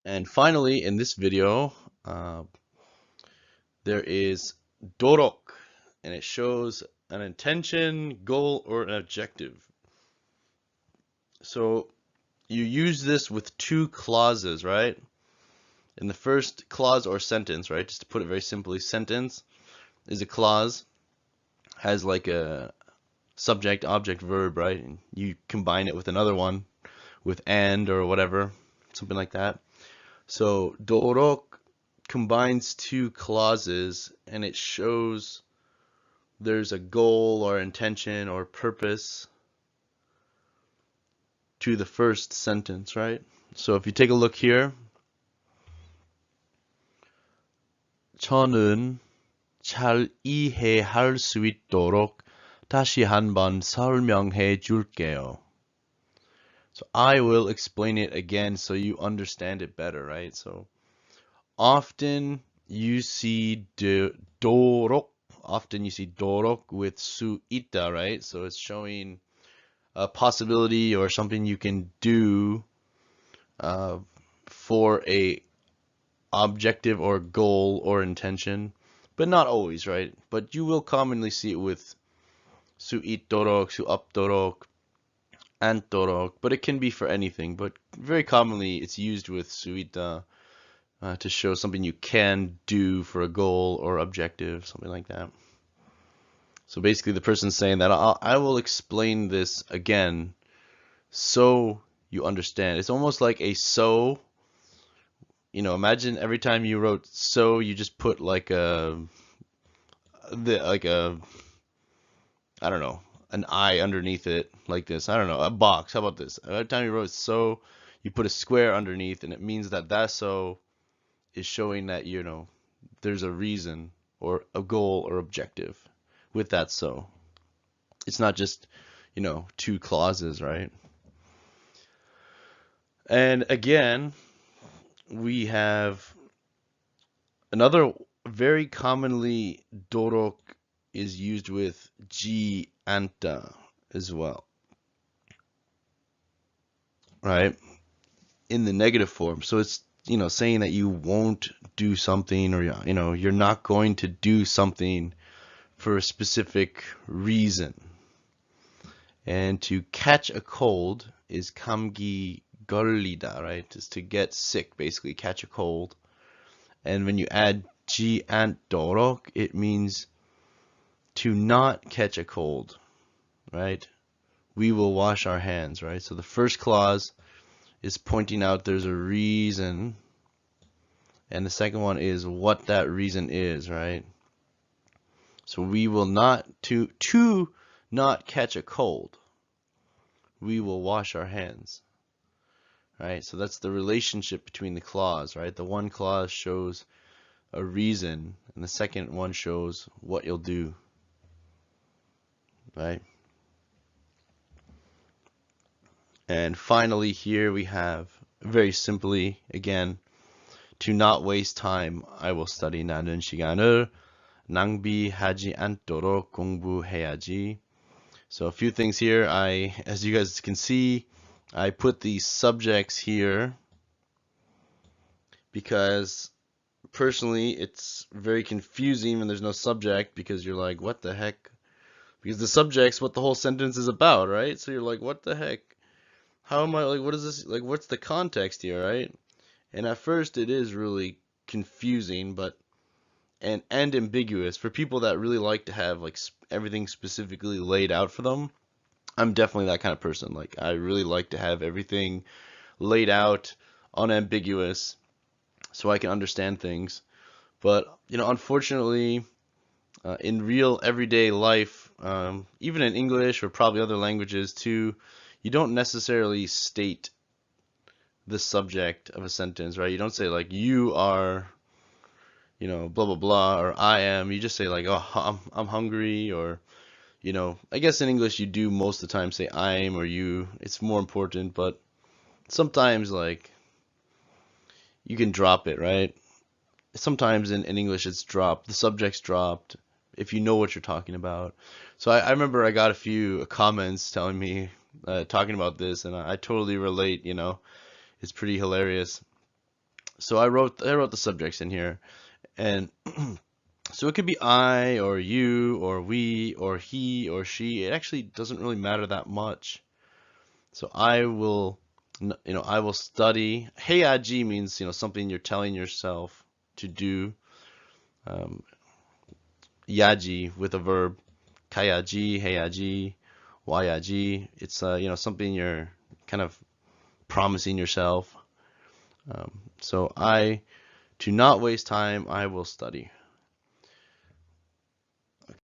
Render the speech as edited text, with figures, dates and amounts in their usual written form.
And finally, in this video, uh, there is dorok, and it shows an intention, goal, or an objective. So you use this with two clauses, right? In the first clause or sentence, right? Just to put it very simply, sentence is a clause, has like a subject, object, verb, right? And you combine it with another one, with and or whatever, something like that. So dorok combines two clauses and it shows there's a goal or intention or purpose to the first sentence, right? So if you take a look here, 저는 잘 이해할 수 있도록 다시 한번 설명해 줄게요. So I will explain it again so you understand it better, right? So often you see dorok, often you see dorok with su ita, right? So it's showing a possibility or something you can do for a objective or goal or intention, but not always, right? But you will commonly see it with su dorok, su dorok, and dorok, but it can be for anything. But very commonly, it's used with suita to show something you can do for a goal or objective, something like that. So basically, the person's saying that I will explain this again so you understand. It's almost like a so. Imagine every time you wrote so, you just put like a I don't know, an I underneath it like this. I don't know, a box. How about this? Every time you wrote so, you put a square underneath, and it means that so is showing that, there's a reason or a goal or objective with that so. It's not just, two clauses, right? And again, we have another very commonly dorok is used with ji anta as well, right? In the negative form. So it's, saying that you won't do something or, you're not going to do something for a specific reason. And to catch a cold is 감기 걸리다, right? Is to get sick, basically, catch a cold. And when you add ji ant dorok, it means to not catch a cold, right? We will wash our hands, right? So the first clause is pointing out there's a reason, and the second one is what that reason is, right? So we will not to not catch a cold. We will wash our hands, right? So that's the relationship between the clause, right? The one clause shows a reason, and the second one shows what you'll do, right? And finally here we have, very simply, again, to not waste time, I will study. 나는 시간을 낭비하지 않도록 공부해야지. So a few things here. As you guys can see, I put these subjects here because personally it's very confusing when there's no subject, because you're like, what the heck? Because the subject's what the whole sentence is about, right? So you're like, what the heck? How am I, like, what is this? Like, what's the context here, right? And at first it is really confusing, but and ambiguous for people that really like to have like everything specifically laid out for them. I'm definitely that kind of person. Like, I really like to have everything laid out, unambiguous, so I can understand things. But unfortunately, in real everyday life, even in English or probably other languages too, you don't necessarily state the subject of a sentence, right? You don't say like you are, blah blah blah, or I am. You just say like, oh, I'm hungry, or I guess in English you do most of the time say I'm or you. It's more important, but sometimes like you can drop it, right? Sometimes in English it's dropped, the subject's dropped if you know what you're talking about. So I remember I got a few comments telling me, talking about this, and I totally relate, it's pretty hilarious. So I wrote the subjects in here, and so it could be I or you or we or he or she. It actually doesn't really matter that much. So I will, I will study. Heiaji means, something you're telling yourself to do. Um, Yaji with a verb. Kayaji, heiaji, wayaji. It's, something you're kind of promising yourself. So I, to not waste time, I will study.